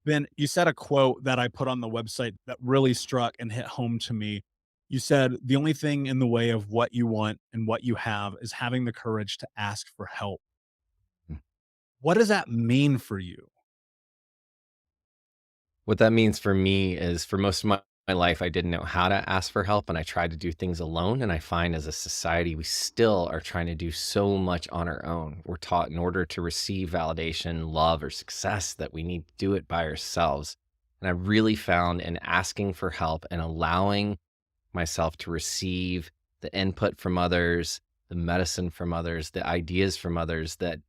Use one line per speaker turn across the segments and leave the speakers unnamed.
Ben, you said a quote that I put on the website that really struck and hit home to me. You said, the only thing in the way of what you want and what you have is having the courage to ask for help. What does that mean for you?
What that means for me is for most of my life, I didn't know how to ask for help and I tried to do things alone. And I find as a society, we still are trying to do so much on our own. We're taught in order to receive validation, love, or success that we need to do it by ourselves. And I really found in asking for help and allowing myself to receive the input from others, the medicine from others, the ideas from others that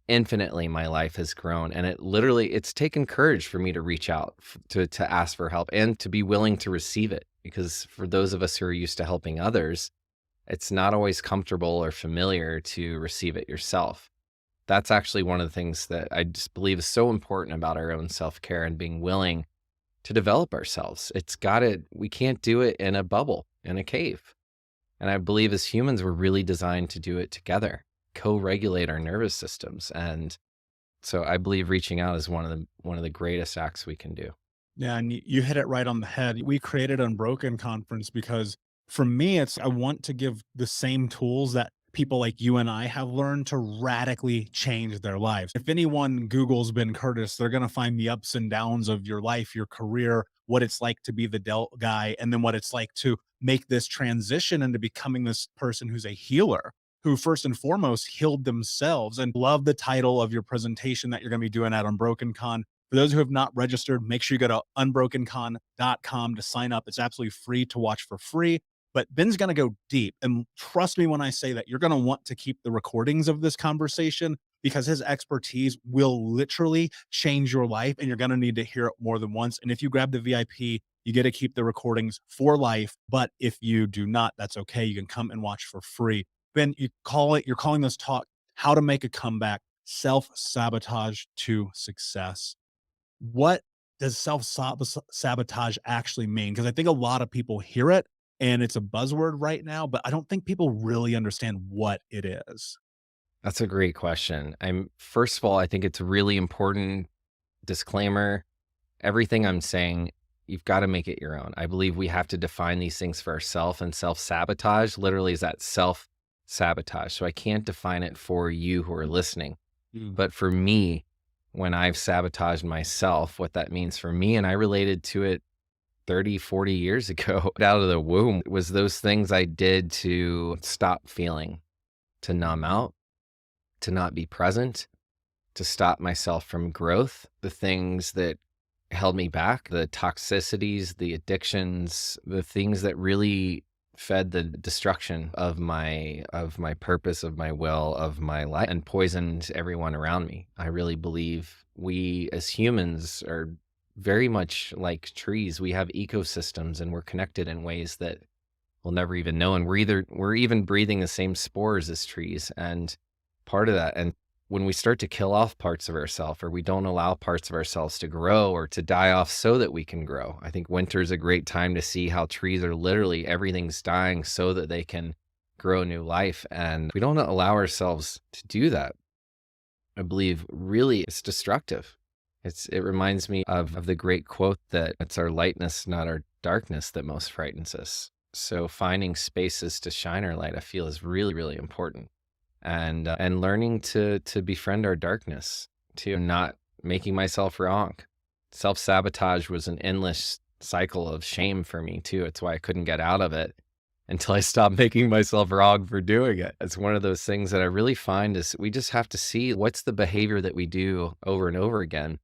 infinitely my life has grown. And it's taken courage for me to reach out to ask for help and to be willing to receive it, because for those of us who are used to helping others, it's not always comfortable or familiar to receive it yourself. That's actually one of the things that I just believe is so important about our own self-care and being willing to develop ourselves. We can't do it in a bubble in a cave. And I believe as humans, we're really designed to do it together, co-regulate our nervous systems. And so I believe reaching out is one of the greatest acts we can do.
Yeah, and you hit it right on the head. We created Unbroken conference because for me, it's I want to give the same tools that people like you and I have learned to radically change their lives. If anyone Googles Ben Curtis, they're going to find the ups and downs of your life, your career, what it's like to be the Delt guy, and then what it's like to make this transition into becoming this person who's a healer, who first and foremost healed themselves. And love the title of your presentation that you're going to be doing at Unbroken Con. For those who have not registered, make sure you go to unbrokencon.com to sign up. It's absolutely free to watch for free. But Ben's going to go deep. And trust me when I say that you're going to want to keep the recordings of this conversation because his expertise will literally change your life and you're going to need to hear it more than once. And if you grab the VIP, you get to keep the recordings for life. But if you do not, that's okay. You can come and watch for free. Ben, you're calling this talk How to Make a Comeback, Self-Sabotage to Success. What does self-sabotage actually mean? Because I think a lot of people hear it and it's a buzzword right now, but I don't think people really understand what it is.
That's a great question. First of all, I think it's a really important disclaimer. Everything I'm saying, you've got to make it your own. I believe we have to define these things for ourselves, and self-sabotage literally is that self-sabotage. So I can't define it for you who are listening.
Mm.
But for me, when I've sabotaged myself, what that means for me, and I related to it 30, 40 years ago out of the womb, was those things I did to stop feeling, to numb out, to not be present, to stop myself from growth, the things that held me back, the toxicities, the addictions, the things that really fed the destruction of my purpose, of my will, of my life, and poisoned everyone around me. I really believe we as humans are very much like trees. We have ecosystems and we're connected in ways that we'll never even know. And we're even breathing the same spores as trees. And part of that, and when we start to kill off parts of ourselves, or we don't allow parts of ourselves to grow or to die off so that we can grow. I think winter is a great time to see how trees are literally everything's dying so that they can grow new life. And we don't allow ourselves to do that. I believe really it's destructive. It reminds me of the great quote that it's our lightness, not our darkness, that most frightens us. So finding spaces to shine our light, I feel, is really, really important. And learning to befriend our darkness, to not making myself wrong. Self-sabotage was an endless cycle of shame for me too. It's why I couldn't get out of it until I stopped making myself wrong for doing it. It's one of those things that I really find is we just have to see what's the behavior that we do over and over again.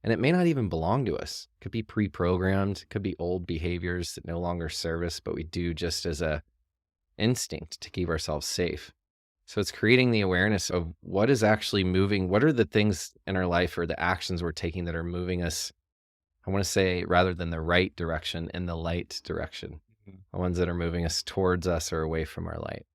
And it may not even belong to us. It could be pre-programmed, it could be old behaviors that no longer serve us, but we do just as a instinct to keep ourselves safe. So it's creating the awareness of what is actually moving. What are the things in our life or the actions we're taking that are moving us? I want to say, rather than the right direction, in the light direction,
Mhm.
the ones that are moving us towards us or away from our light.